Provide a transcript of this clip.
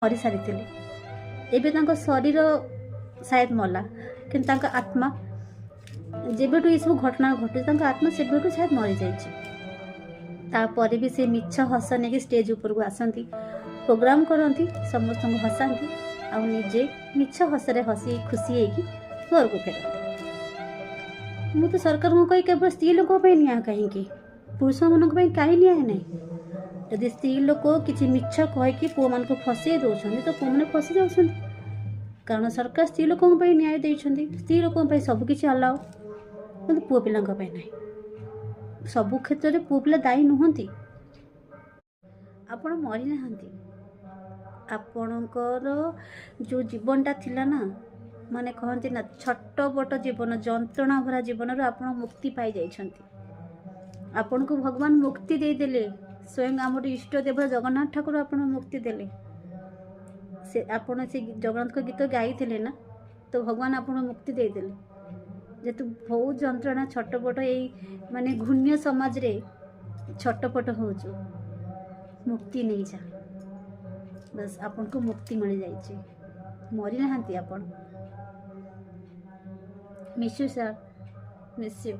मरी सारी एबे तांको शरीर शायद मला किंतु तांको आत्मा जेबेठू ये सब घटना घटे तांको आत्मा सेबेठू शायद मरी जाइए। तापर भी से मिछ हस नहीं स्टेज ऊपर को आसती प्रोग्राम करती समस्त हसाती आ निजे मिछ हसरे हसी खुशी होगी घर को फेरती। मु तो सरकार को कही केवल स्त्री लोक निया कहीं पुरुष मान कहीं निया ना जदि स्त्री लोक किसी मिछ कहीकि पुओ मान फसई दौरान तो पुओ मैंने फसी जाऊँ कारण सरकार स्त्री लोक न्याय देते स्त्री लोक सबकि अलाउ कि पुओ पिला ना सबु क्षेत्र में पुओ पिला दायी नुहति। आपण मरी ना आपणकर जो जीवनटा थिला ना माने कहते ना छट बट जीवन जंत्रणा भरा जीवन आप मुक्ति पाई जाइछंती। आपण को भगवान मुक्ति दे देले स्वयं आम इष्ट देव जगन्नाथ ठाकुर आप मुक्ति देले से आपण से जगन्नाथ को गीत गाई ना तो भगवान आप मुक्ति दे देले जेतु बहुत जंत्रणा छटपट यही माने घून्य समाज रे छटपट हो मुक्ति नहीं जा बस आपन को मुक्ति मिल जाइए मरी ना आपण miss you sir miss you.